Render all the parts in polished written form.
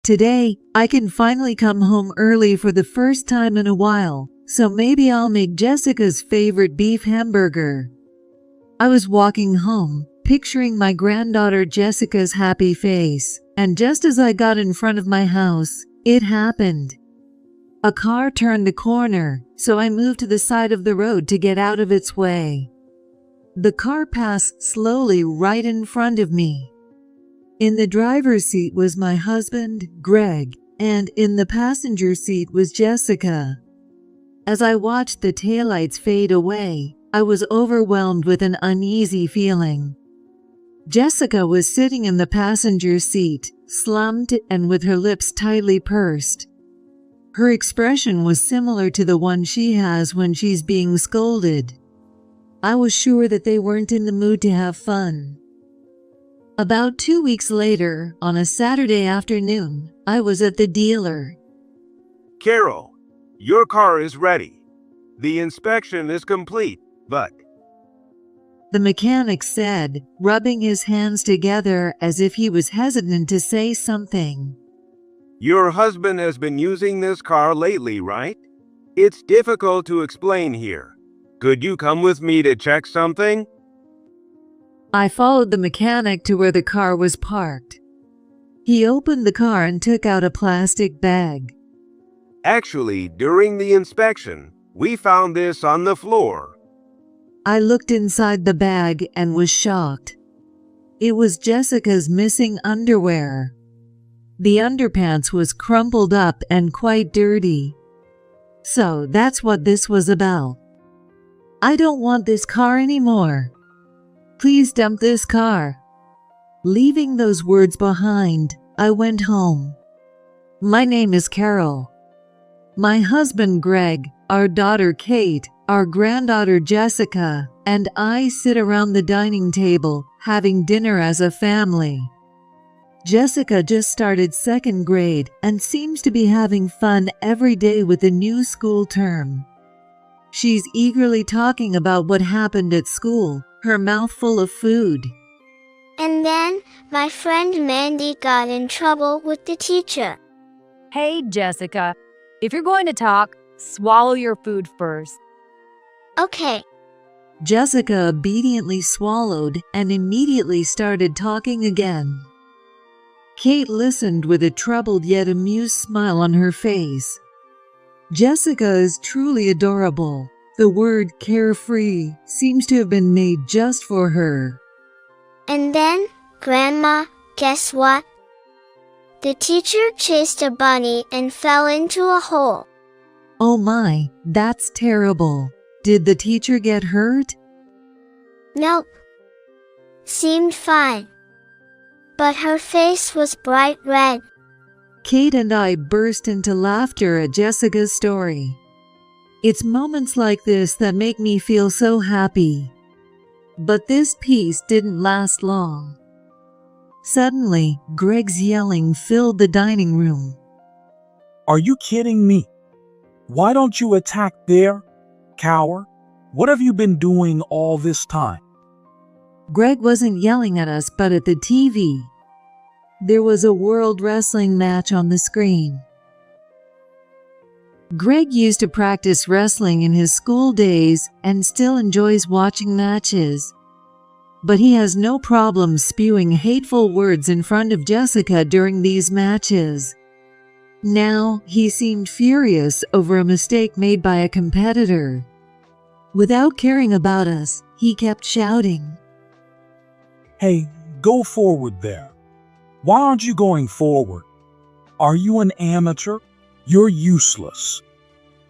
Today, I can finally come home early for the first time in a while, so maybe I'll make Jessica's favorite beef hamburger. I was walking home, picturing my granddaughter Jessica's happy face, and just as I got in front of my house, it happened. A car turned the corner, so I moved to the side of the road to get out of its way. The car passed slowly right in front of me. In the driver's seat was my husband, Greg, and in the passenger seat was Jessica. As I watched the taillights fade away, I was overwhelmed with an uneasy feeling. Jessica was sitting in the passenger seat, slumped and with her lips tightly pursed. Her expression was similar to the one she has when she's being scolded. I was sure that they weren't in the mood to have fun. About 2 weeks later, on a Saturday afternoon, I was at the dealer. Carol, your car is ready. The inspection is complete, but... The mechanic said, rubbing his hands together as if he was hesitant to say something. Your husband has been using this car lately, right? It's difficult to explain here. Could you come with me to check something? I followed the mechanic to where the car was parked. He opened the car and took out a plastic bag. Actually, during the inspection, we found this on the floor. I looked inside the bag and was shocked. It was Jessica's missing underwear. The underpants was crumpled up and quite dirty. So that's what this was about. I don't want this car anymore. Please dump this car. Leaving those words behind, I went home. My name is Carol. My husband Greg, our daughter Kate, our granddaughter Jessica, and I sit around the dining table, having dinner as a family. Jessica just started 2nd grade and seems to be having fun every day with the new school term. She's eagerly talking about what happened at school, her mouth full of food. And then, my friend Mandy got in trouble with the teacher. Hey, Jessica, if you're going to talk, swallow your food first. Okay. Jessica obediently swallowed and immediately started talking again. Kate listened with a troubled yet amused smile on her face. Jessica is truly adorable. The word carefree seems to have been made just for her. And then, Grandma, guess what? The teacher chased a bunny and fell into a hole. Oh my, that's terrible. Did the teacher get hurt? Nope. Seemed fine. But her face was bright red. Kate and I burst into laughter at Jessica's story. It's moments like this that make me feel so happy. But this peace didn't last long. Suddenly, Greg's yelling filled the dining room. Are you kidding me? Why don't you attack there, coward? What have you been doing all this time? Greg wasn't yelling at us but at the TV. There was a world wrestling match on the screen. Greg used to practice wrestling in his school days and still enjoys watching matches. But he has no problem spewing hateful words in front of Jessica during these matches. Now, he seemed furious over a mistake made by a competitor. Without caring about us, he kept shouting, Hey, go forward there. Why aren't you going forward? Are you an amateur? You're useless.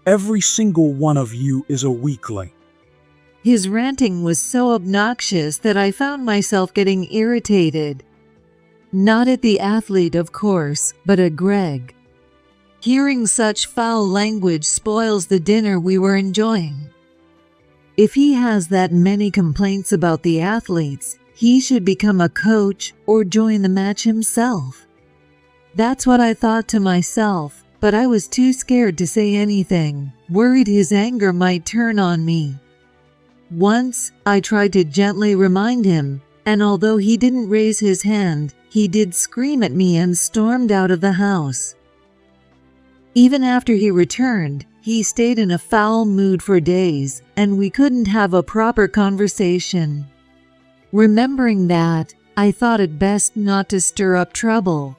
Every single one of you is a weakling. His ranting was so obnoxious that I found myself getting irritated. Not at the athlete, of course, but at Greg. Hearing such foul language spoils the dinner we were enjoying. If he has that many complaints about the athletes, he should become a coach or join the match himself. That's what I thought to myself, but I was too scared to say anything, worried his anger might turn on me. Once, I tried to gently remind him, and although he didn't raise his hand, he did scream at me and stormed out of the house. Even after he returned, he stayed in a foul mood for days, and we couldn't have a proper conversation. Remembering that, I thought it best not to stir up trouble.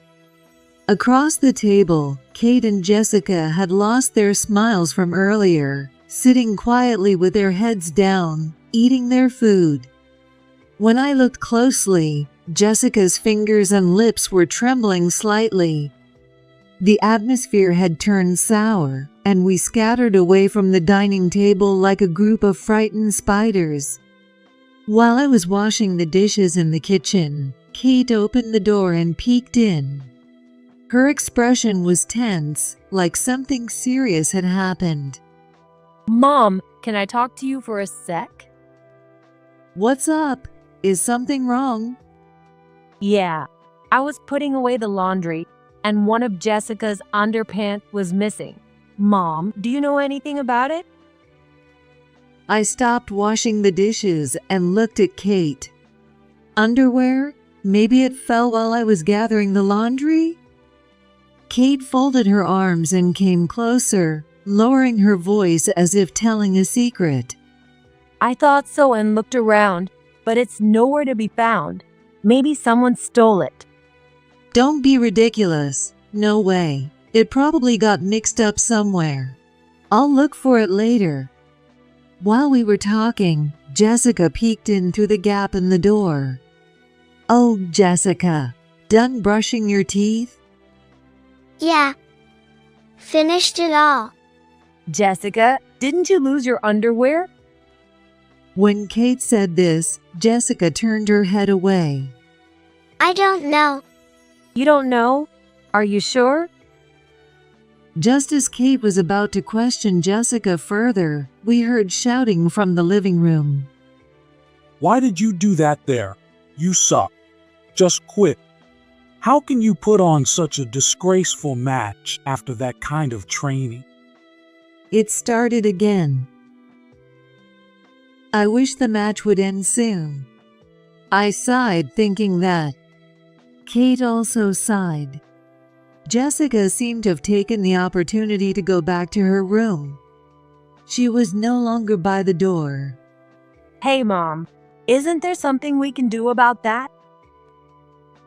Across the table, Kate and Jessica had lost their smiles from earlier, sitting quietly with their heads down, eating their food. When I looked closely, Jessica's fingers and lips were trembling slightly. The atmosphere had turned sour, and we scattered away from the dining table like a group of frightened spiders. While I was washing the dishes in the kitchen, Kate opened the door and peeked in. Her expression was tense, like something serious had happened. Mom, can I talk to you for a sec? What's up? Is something wrong? Yeah, I was putting away the laundry, and one of Jessica's underpants was missing. Mom, do you know anything about it? I stopped washing the dishes and looked at Kate. Underwear? Maybe it fell while I was gathering the laundry? Kate folded her arms and came closer, lowering her voice as if telling a secret. I thought so and looked around, but it's nowhere to be found. Maybe someone stole it. Don't be ridiculous. No way. It probably got mixed up somewhere. I'll look for it later. While we were talking, Jessica peeked in through the gap in the door. Oh, Jessica, done brushing your teeth? Yeah. Finished it all. Jessica, didn't you lose your underwear? When Kate said this, Jessica turned her head away. I don't know. You don't know? Are you sure? Just as Kate was about to question Jessica further, we heard shouting from the living room. Why did you do that there? You suck. Just quit. How can you put on such a disgraceful match after that kind of training? It started again. I wish the match would end soon. I sighed, thinking that. Kate also sighed. Jessica seemed to have taken the opportunity to go back to her room. She was no longer by the door. Hey, Mom, isn't there something we can do about that?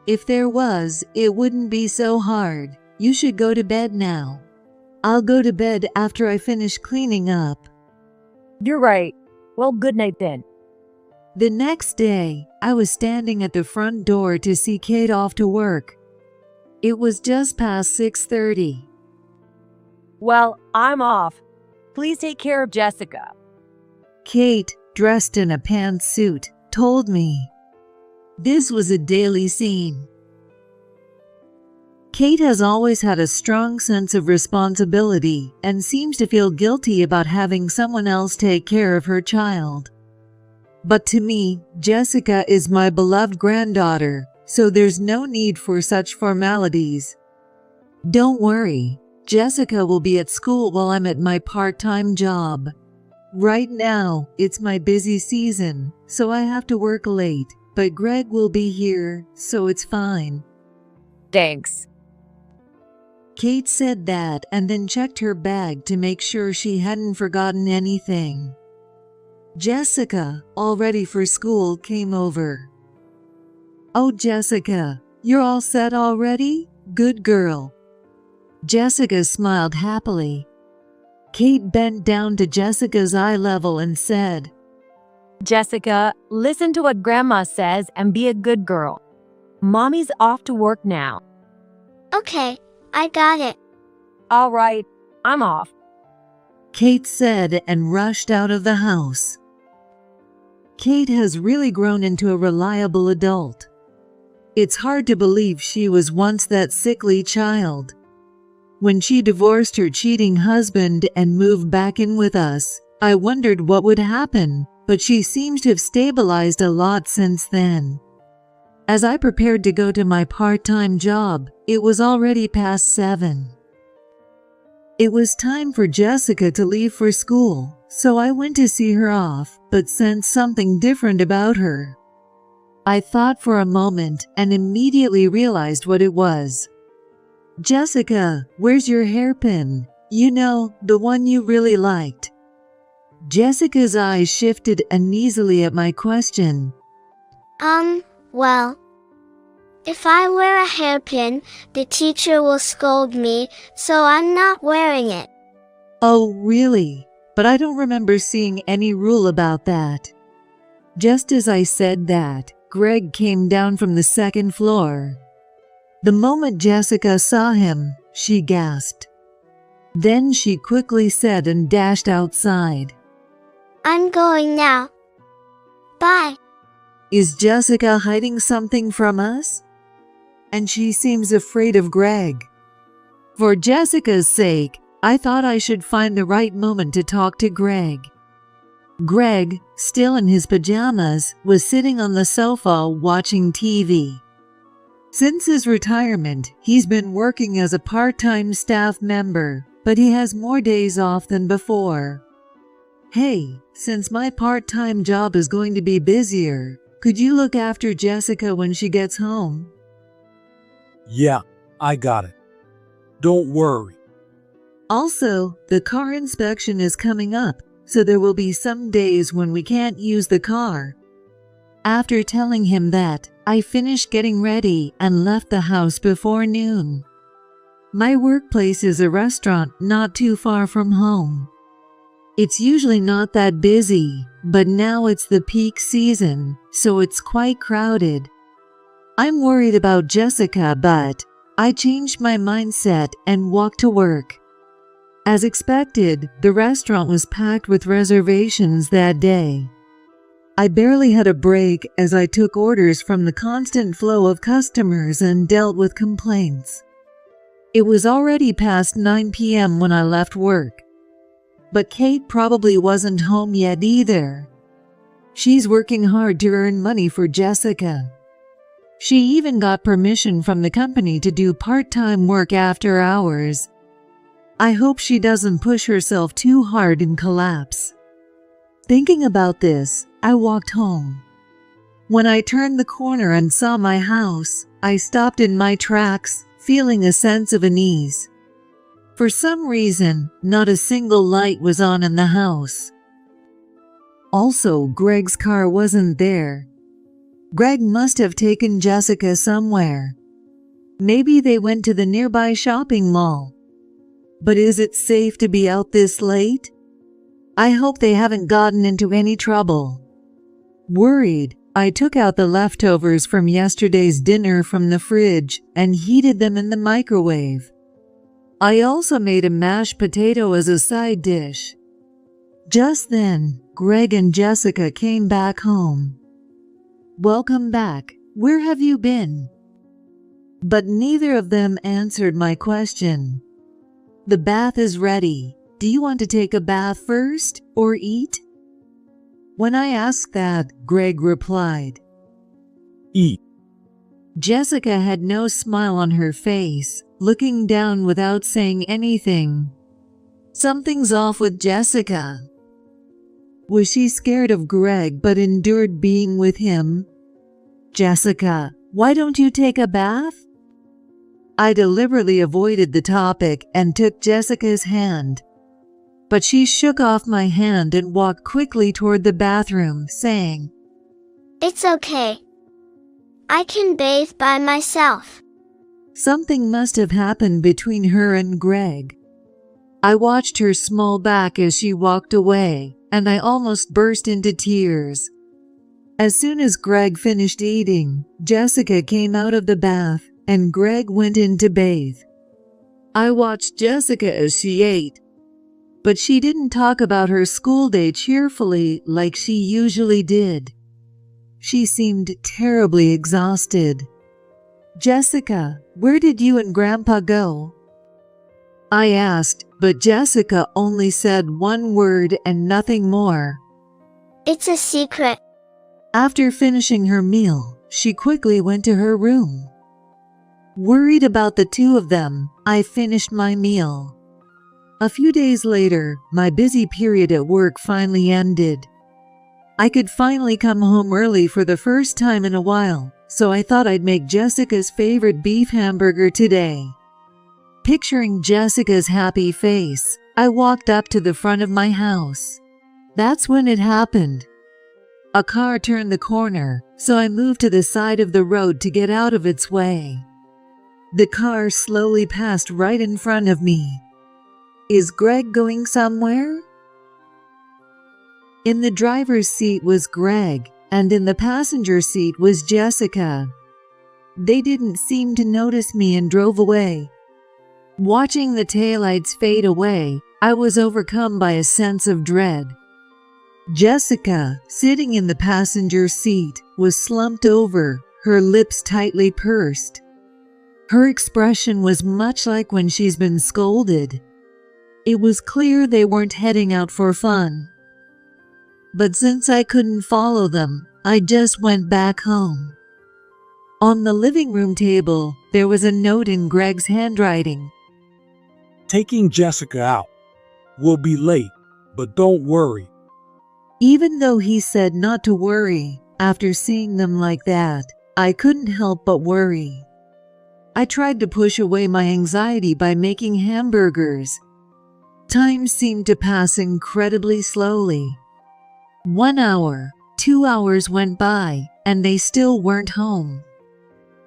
If there was, it wouldn't be so hard. You should go to bed now. I'll go to bed after I finish cleaning up. You're right. Well, good night then. The next day, I was standing at the front door to see Kate off to work. It was just past 6:30. Well, I'm off. Please take care of Jessica. Kate, dressed in a pantsuit, told me. This was a daily scene. Kate has always had a strong sense of responsibility and seems to feel guilty about having someone else take care of her child. But to me, Jessica is my beloved granddaughter, so there's no need for such formalities. Don't worry, Jessica will be at school while I'm at my part-time job. Right now, it's my busy season, so I have to work late, but Greg will be here, so it's fine. Thanks. Kate said that and then checked her bag to make sure she hadn't forgotten anything. Jessica, all ready for school, came over. Oh, Jessica, you're all set already? Good girl. Jessica smiled happily. Kate bent down to Jessica's eye level and said, Jessica, listen to what Grandma says and be a good girl. Mommy's off to work now. Okay, I got it. All right, I'm off. Kate said and rushed out of the house. Kate has really grown into a reliable adult. It's hard to believe she was once that sickly child. When she divorced her cheating husband and moved back in with us, I wondered what would happen, but she seems to have stabilized a lot since then. As I prepared to go to my part-time job, it was already past 7. It was time for Jessica to leave for school, so I went to see her off, but sensed something different about her. I thought for a moment and immediately realized what it was. Jessica, where's your hairpin? You know, the one you really liked. Jessica's eyes shifted uneasily at my question. Well, if I wear a hairpin, the teacher will scold me, so I'm not wearing it. Oh, really? But I don't remember seeing any rule about that. Just as I said that, Greg came down from the second floor. The moment Jessica saw him, she gasped. Then she quickly said and dashed outside. I'm going now. Bye. Is Jessica hiding something from us? And she seems afraid of Greg. For Jessica's sake, I thought I should find the right moment to talk to Greg. Greg, still in his pajamas, was sitting on the sofa watching TV. Since his retirement, he's been working as a part-time staff member, but he has more days off than before. Hey, since my part-time job is going to be busier, could you look after Jessica when she gets home? Yeah, I got it. Don't worry. Also, the car inspection is coming up, so there will be some days when we can't use the car. After telling him that, I finished getting ready and left the house before noon. My workplace is a restaurant not too far from home. It's usually not that busy, but now it's the peak season, so it's quite crowded. I'm worried about Jessica, but I changed my mindset and walked to work. As expected, the restaurant was packed with reservations that day. I barely had a break as I took orders from the constant flow of customers and dealt with complaints. It was already past 9 p.m. when I left work. But Kate probably wasn't home yet either. She's working hard to earn money for Jessica. She even got permission from the company to do part-time work after hours. I hope she doesn't push herself too hard and collapse. Thinking about this, I walked home. When I turned the corner and saw my house, I stopped in my tracks, feeling a sense of unease. For some reason, not a single light was on in the house. Also, Greg's car wasn't there. Greg must have taken Jessica somewhere. Maybe they went to the nearby shopping mall. But is it safe to be out this late? I hope they haven't gotten into any trouble. Worried, I took out the leftovers from yesterday's dinner from the fridge and heated them in the microwave. I also made a mashed potato as a side dish. Just then, Greg and Jessica came back home. Welcome back. Where have you been? But neither of them answered my question. The bath is ready. Do you want to take a bath first or eat? When I asked that, Greg replied, Eat. Jessica had no smile on her face, looking down without saying anything. Something's off with Jessica. Was she scared of Greg but endured being with him? Jessica, why don't you take a bath? I deliberately avoided the topic and took Jessica's hand. But she shook off my hand and walked quickly toward the bathroom, saying, It's okay. I can bathe by myself. Something must have happened between her and Greg. I watched her smile back as she walked away, and I almost burst into tears. As soon as Greg finished eating, Jessica came out of the bath, and Greg went in to bathe. I watched Jessica as she ate, but she didn't talk about her school day cheerfully like she usually did. She seemed terribly exhausted. Jessica, where did you and Grandpa go? I asked, but Jessica only said one word and nothing more. It's a secret. After finishing her meal, she quickly went to her room. Worried about the two of them, I finished my meal. A few days later, my busy period at work finally ended. I could finally come home early for the first time in a while, so I thought I'd make Jessica's favorite beef hamburger today. Picturing Jessica's happy face, I walked up to the front of my house. That's when it happened. A car turned the corner, so I moved to the side of the road to get out of its way. The car slowly passed right in front of me. Is Greg going somewhere? In the driver's seat was Greg, and in the passenger seat was Jessica. They didn't seem to notice me and drove away. Watching the taillights fade away, I was overcome by a sense of dread. Jessica, sitting in the passenger seat, was slumped over, her lips tightly pursed. Her expression was much like when she's been scolded. It was clear they weren't heading out for fun. But since I couldn't follow them, I just went back home. On the living room table, there was a note in Greg's handwriting. Taking Jessica out. We'll be late, but don't worry. Even though he said not to worry, after seeing them like that, I couldn't help but worry. I tried to push away my anxiety by making hamburgers. Time seemed to pass incredibly slowly. 1 hour, 2 hours went by, and they still weren't home.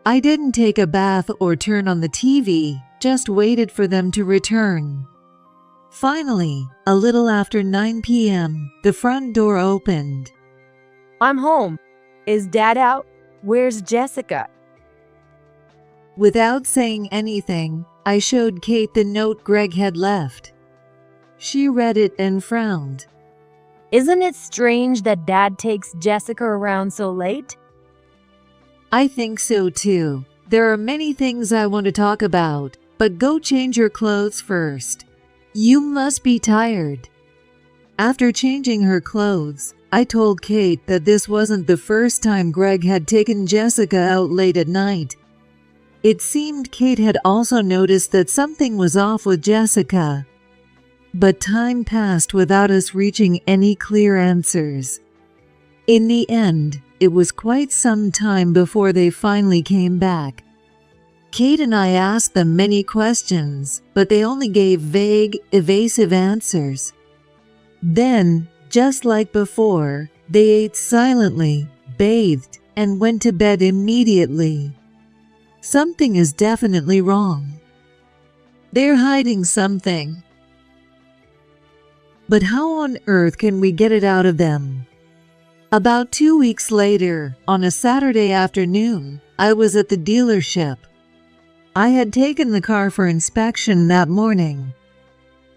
I didn't take a bath or turn on the TV, just waited for them to return. Finally, a little after 9 p.m., the front door opened. I'm home. Is Dad out? Where's Jessica? Without saying anything, I showed Kate the note Greg had left. She read it and frowned. Isn't it strange that Dad takes Jessica around so late? I think so too. There are many things I want to talk about, but go change your clothes first. You must be tired. After changing her clothes, I told Kate that this wasn't the first time Greg had taken Jessica out late at night. It seemed Kate had also noticed that something was off with Jessica. But time passed without us reaching any clear answers. In the end, it was quite some time before they finally came back. Kate and I asked them many questions, but they only gave vague, evasive answers. Then, just like before, they ate silently, bathed, and went to bed immediately. Something is definitely wrong. They're hiding something. But how on earth can we get it out of them? About 2 weeks later, on a Saturday afternoon, I was at the dealership. I had taken the car for inspection that morning.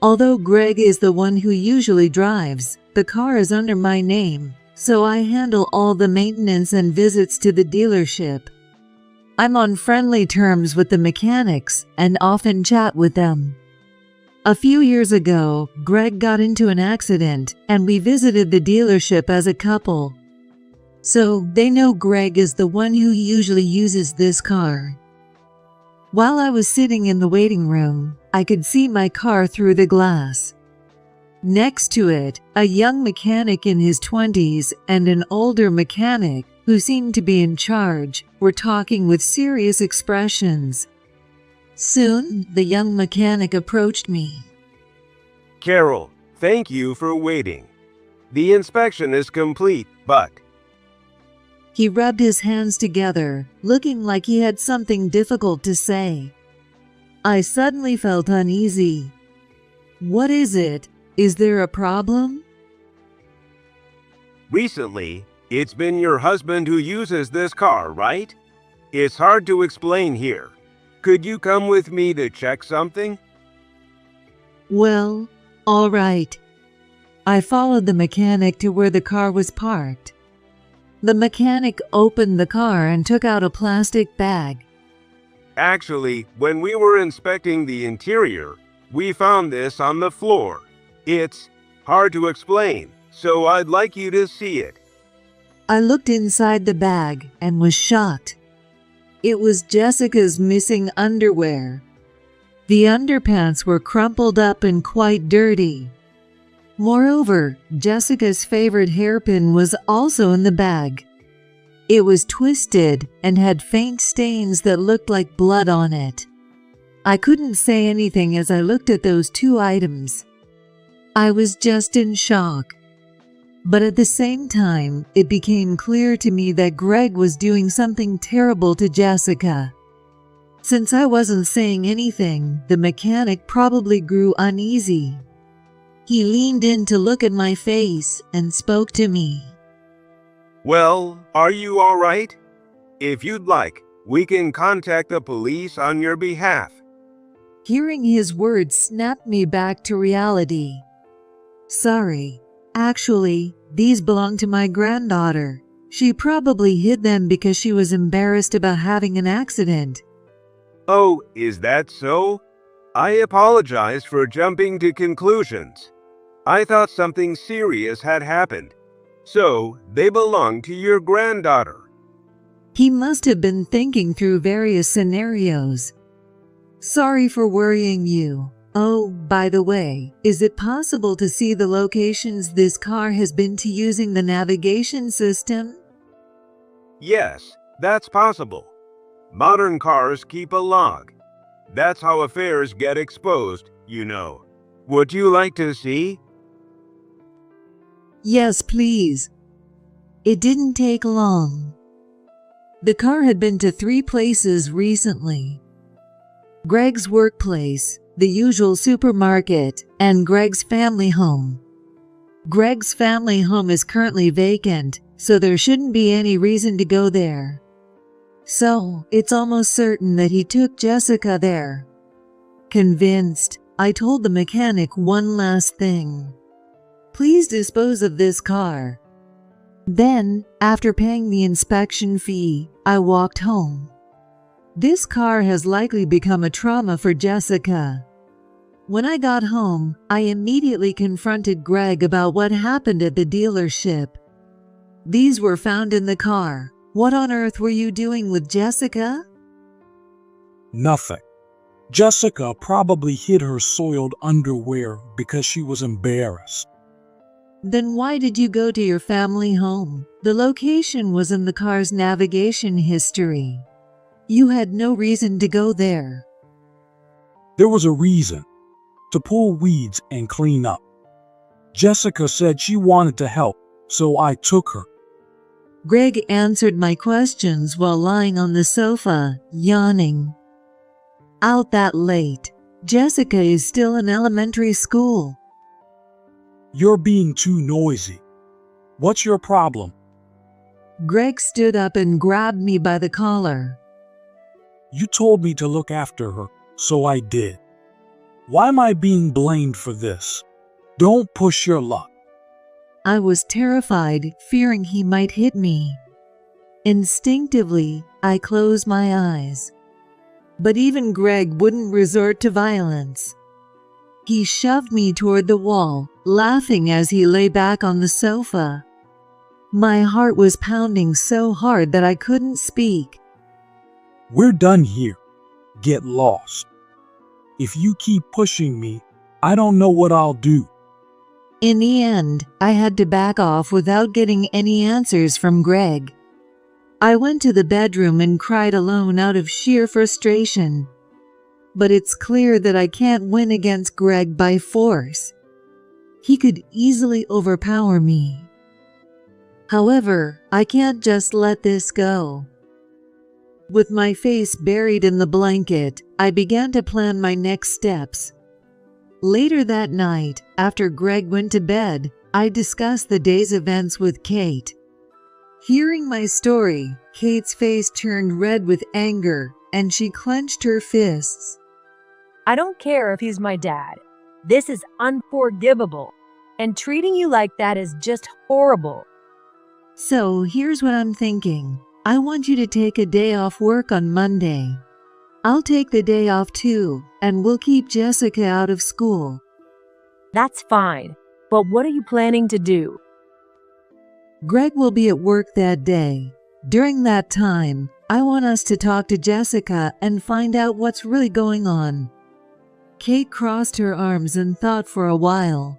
Although Greg is the one who usually drives, the car is under my name, so I handle all the maintenance and visits to the dealership. I'm on friendly terms with the mechanics and often chat with them. A few years ago, Greg got into an accident and we visited the dealership as a couple. So they know Greg is the one who usually uses this car. While I was sitting in the waiting room, I could see my car through the glass. Next to it, a young mechanic in his 20s and an older mechanic, who seemed to be in charge, were talking with serious expressions. Soon, the young mechanic approached me. Carol, thank you for waiting. The inspection is complete, but... He rubbed his hands together, looking like he had something difficult to say. I suddenly felt uneasy. What is it? Is there a problem? Recently, it's been your husband who uses this car, right? It's hard to explain here. Could you come with me to check something? Well, all right. I followed the mechanic to where the car was parked. The mechanic opened the car and took out a plastic bag. Actually, when we were inspecting the interior, we found this on the floor. It's hard to explain, so I'd like you to see it. I looked inside the bag and was shocked. It was Jessica's missing underwear. The underpants were crumpled up and quite dirty. Moreover, Jessica's favorite hairpin was also in the bag. It was twisted and had faint stains that looked like blood on it. I couldn't say anything as I looked at those two items. I was just in shock. But at the same time, it became clear to me that Greg was doing something terrible to Jessica. Since I wasn't saying anything, the mechanic probably grew uneasy. He leaned in to look at my face and spoke to me. Well, are you all right? If you'd like, we can contact the police on your behalf. Hearing his words snapped me back to reality. Sorry. Actually, these belong to my granddaughter. She probably hid them because she was embarrassed about having an accident. Oh, is that so? I apologize for jumping to conclusions. I thought something serious had happened. So, they belong to your granddaughter. He must have been thinking through various scenarios. Sorry for worrying you. Oh, by the way, is it possible to see the locations this car has been to using the navigation system? Yes, that's possible. Modern cars keep a log. That's how affairs get exposed, you know. Would you like to see? Yes, please. It didn't take long. The car had been to 3 places recently. Greg's workplace, the usual supermarket, and Greg's family home. Greg's family home is currently vacant, so there shouldn't be any reason to go there. So, it's almost certain that he took Jessica there. Convinced, I told the mechanic one last thing. Please dispose of this car. Then, after paying the inspection fee, I walked home. This car has likely become a trauma for Jessica. When I got home, I immediately confronted Greg about what happened at the dealership. These were found in the car. What on earth were you doing with Jessica? Nothing. Jessica probably hid her soiled underwear because she was embarrassed. Then why did you go to your family home? The location was in the car's navigation history. You had no reason to go there. There was a reason. To pull weeds and clean up. Jessica said she wanted to help, so I took her. Greg answered my questions while lying on the sofa, yawning. Out that late. Jessica is still in elementary school. You're being too noisy. What's your problem? Greg stood up and grabbed me by the collar. You told me to look after her, so I did. Why am I being blamed for this? Don't push your luck. I was terrified, fearing he might hit me. Instinctively, I closed my eyes. But even Greg wouldn't resort to violence. He shoved me toward the wall, laughing as he lay back on the sofa. My heart was pounding so hard that I couldn't speak. We're done here. Get lost. If you keep pushing me, I don't know what I'll do. In the end, I had to back off without getting any answers from Greg. I went to the bedroom and cried alone out of sheer frustration. But it's clear that I can't win against Greg by force. He could easily overpower me. However, I can't just let this go. With my face buried in the blanket, I began to plan my next steps. Later that night, after Greg went to bed, I discussed the day's events with Kate. Hearing my story, Kate's face turned red with anger, and she clenched her fists. I don't care if he's my dad. This is unforgivable. And treating you like that is just horrible. So here's what I'm thinking. I want you to take a day off work on Monday. I'll take the day off too, and we'll keep Jessica out of school. That's fine. But what are you planning to do? Greg will be at work that day. During that time, I want us to talk to Jessica and find out what's really going on. Kate crossed her arms and thought for a while.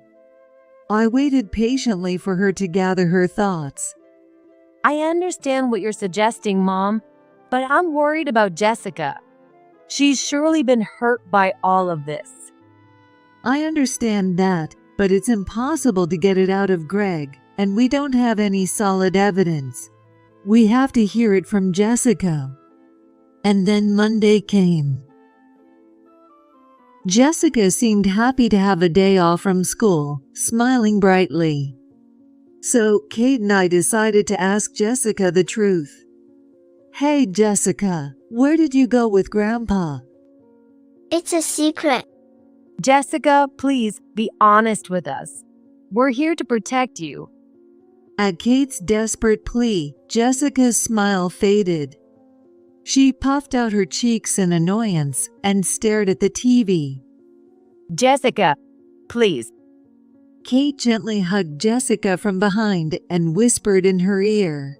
I waited patiently for her to gather her thoughts. I understand what you're suggesting, Mom, but I'm worried about Jessica. She's surely been hurt by all of this. I understand that, but it's impossible to get it out of Greg, and we don't have any solid evidence. We have to hear it from Jessica. And then Monday came. Jessica seemed happy to have a day off from school, smiling brightly. So, Kate and I decided to ask Jessica the truth. Hey, Jessica, where did you go with Grandpa? It's a secret. Jessica, please be honest with us. We're here to protect you. At Kate's desperate plea, Jessica's smile faded. She puffed out her cheeks in annoyance and stared at the TV. Jessica, please. Kate gently hugged Jessica from behind and whispered in her ear.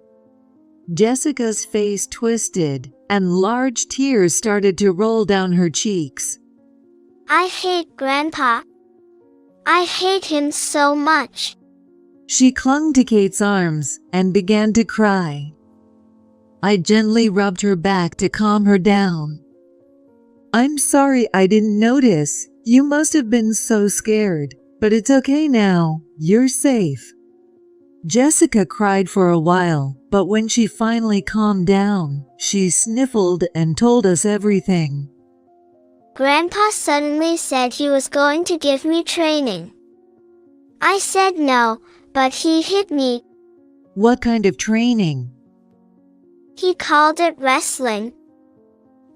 Jessica's face twisted, and large tears started to roll down her cheeks. I hate Grandpa. I hate him so much. She clung to Kate's arms and began to cry. I gently rubbed her back to calm her down. I'm sorry I didn't notice. You must have been so scared, but it's okay now. You're safe. Jessica cried for a while, but when she finally calmed down, she sniffled and told us everything. Grandpa suddenly said he was going to give me training. I said no, but he hit me. What kind of training? He called it wrestling.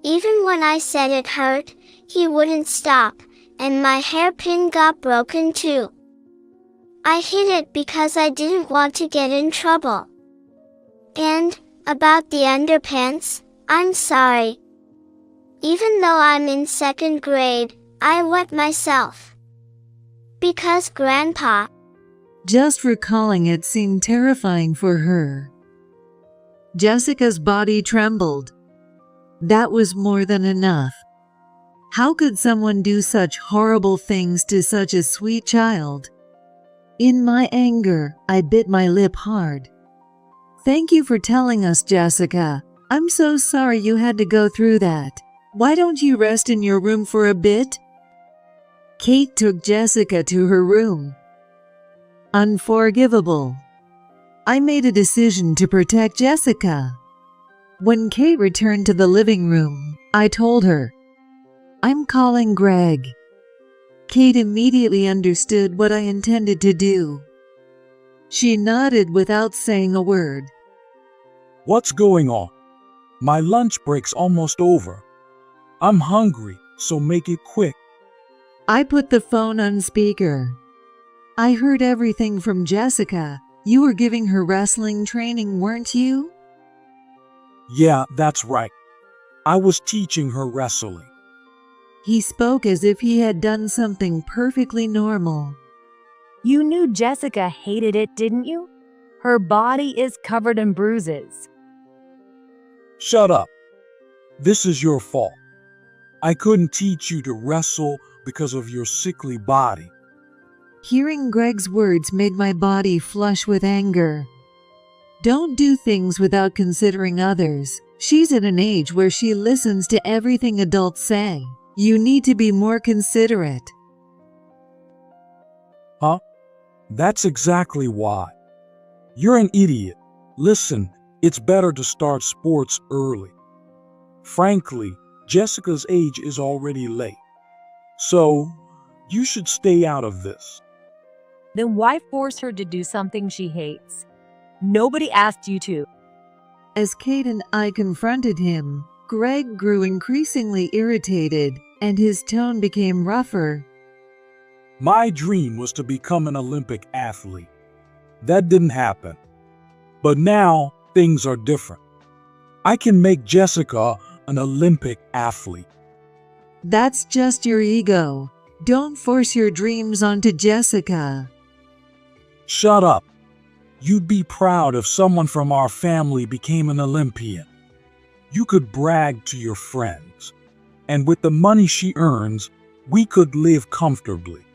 Even when I said it hurt, he wouldn't stop, and my hairpin got broken too. I hid it because I didn't want to get in trouble. And, about the underpants, I'm sorry. Even though I'm in second grade, I wet myself. Because Grandpa. Just recalling it seemed terrifying for her. Jessica's body trembled. That was more than enough. How could someone do such horrible things to such a sweet child? In my anger, I bit my lip hard. Thank you for telling us, Jessica. I'm so sorry you had to go through that. Why don't you rest in your room for a bit? Kate took Jessica to her room. Unforgivable. I made a decision to protect Jessica. When Kate returned to the living room, I told her, I'm calling Greg. Kate immediately understood what I intended to do. She nodded without saying a word. What's going on? My lunch break's almost over. I'm hungry, so make it quick. I put the phone on speaker. I heard everything from Jessica. You were giving her wrestling training, weren't you? Yeah, that's right. I was teaching her wrestling. He spoke as if he had done something perfectly normal. You knew Jessica hated it, didn't you? Her body is covered in bruises. Shut up. This is your fault. I couldn't teach you to wrestle because of your sickly body. Hearing Greg's words made my body flush with anger. Don't do things without considering others. She's at an age where she listens to everything adults say. You need to be more considerate. Huh? That's exactly why. You're an idiot. Listen, it's better to start sports early. Frankly, Jessica's age is already late. So, you should stay out of this. Then why force her to do something she hates? Nobody asked you to. As Kate and I confronted him, Greg grew increasingly irritated, and his tone became rougher. My dream was to become an Olympic athlete. That didn't happen. But now, things are different. I can make Jessica an Olympic athlete. That's just your ego. Don't force your dreams onto Jessica. Shut up. You'd be proud if someone from our family became an Olympian. You could brag to your friends. And with the money she earns, we could live comfortably.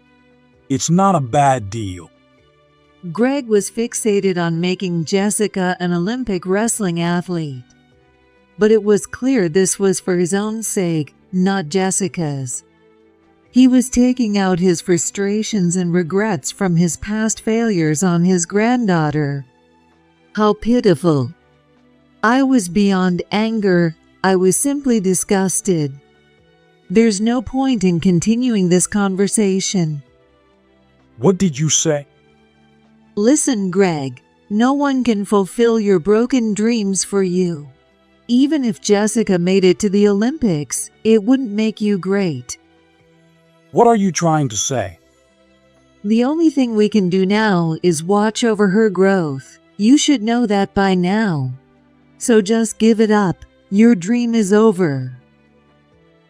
It's not a bad deal. Greg was fixated on making Jessica an Olympic wrestling athlete. But it was clear this was for his own sake, not Jessica's. He was taking out his frustrations and regrets from his past failures on his granddaughter. How pitiful. I was beyond anger, I was simply disgusted. There's no point in continuing this conversation. What did you say? Listen, Greg, no one can fulfill your broken dreams for you. Even if Jessica made it to the Olympics, it wouldn't make you great. What are you trying to say? The only thing we can do now is watch over her growth. You should know that by now. So just give it up. Your dream is over.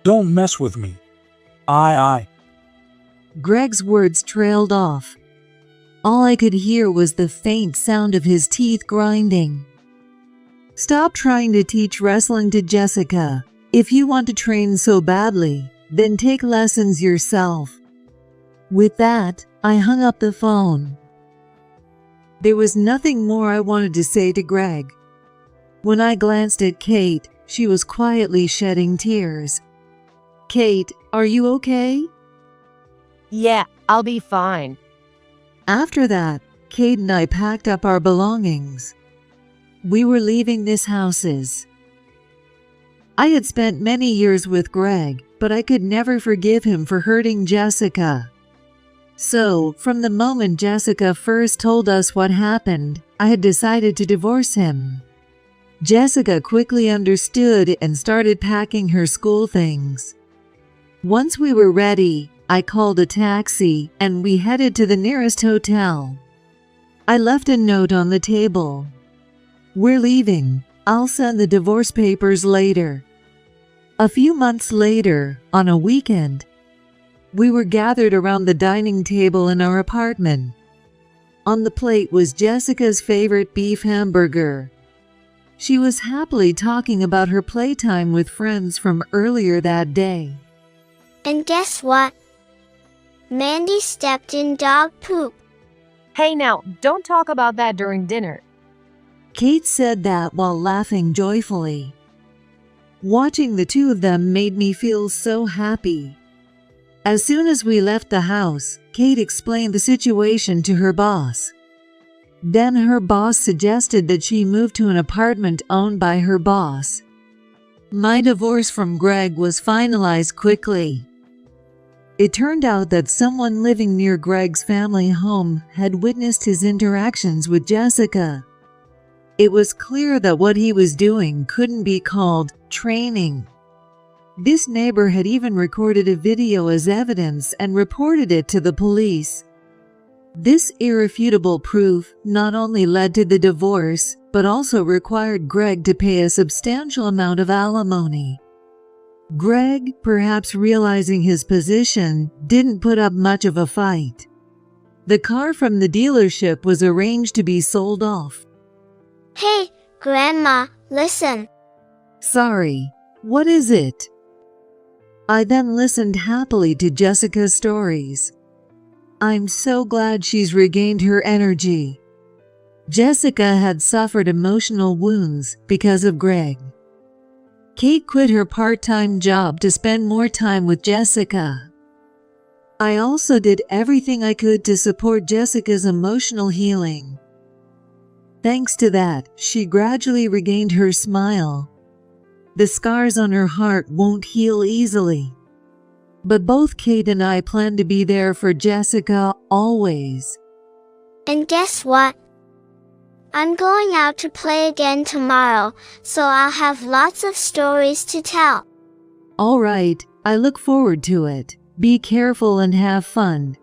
Don't mess with me. I. Greg's words trailed off. All I could hear was the faint sound of his teeth grinding. Stop trying to teach wrestling to Jessica. If you want to train so badly, then take lessons yourself. With that, I hung up the phone. There was nothing more I wanted to say to Greg. When I glanced at Kate, she was quietly shedding tears. Kate, are you okay? Yeah, I'll be fine. After that, Kate and I packed up our belongings. We were leaving this house. I had spent many years with Greg, but I could never forgive him for hurting Jessica. So, from the moment Jessica first told us what happened, I had decided to divorce him. Jessica quickly understood and started packing her school things. Once we were ready, I called a taxi and we headed to the nearest hotel. I left a note on the table. We're leaving. I'll send the divorce papers later. A few months later, on a weekend, we were gathered around the dining table in our apartment. On the plate was Jessica's favorite beef hamburger. She was happily talking about her playtime with friends from earlier that day. And guess what? Mandy stepped in dog poop. Hey now, don't talk about that during dinner. Kate said that while laughing joyfully. Watching the two of them made me feel so happy. As soon as we left the house, Kate explained the situation to her boss. Then her boss suggested that she move to an apartment owned by her boss. My divorce from Greg was finalized quickly. It turned out that someone living near Greg's family home had witnessed his interactions with Jessica. It was clear that what he was doing couldn't be called training. This neighbor had even recorded a video as evidence and reported it to the police. This irrefutable proof not only led to the divorce, but also required Greg to pay a substantial amount of alimony. Greg, perhaps realizing his position, didn't put up much of a fight. The car from the dealership was arranged to be sold off. Hey, Grandma, listen. Sorry, what is it? I then listened happily to Jessica's stories. I'm so glad she's regained her energy. Jessica had suffered emotional wounds because of Greg. Kate quit her part-time job to spend more time with Jessica. I also did everything I could to support Jessica's emotional healing. Thanks to that, she gradually regained her smile. The scars on her heart won't heal easily. But both Kate and I plan to be there for Jessica always. And guess what? I'm going out to play again tomorrow, so I'll have lots of stories to tell. All right, I look forward to it. Be careful and have fun.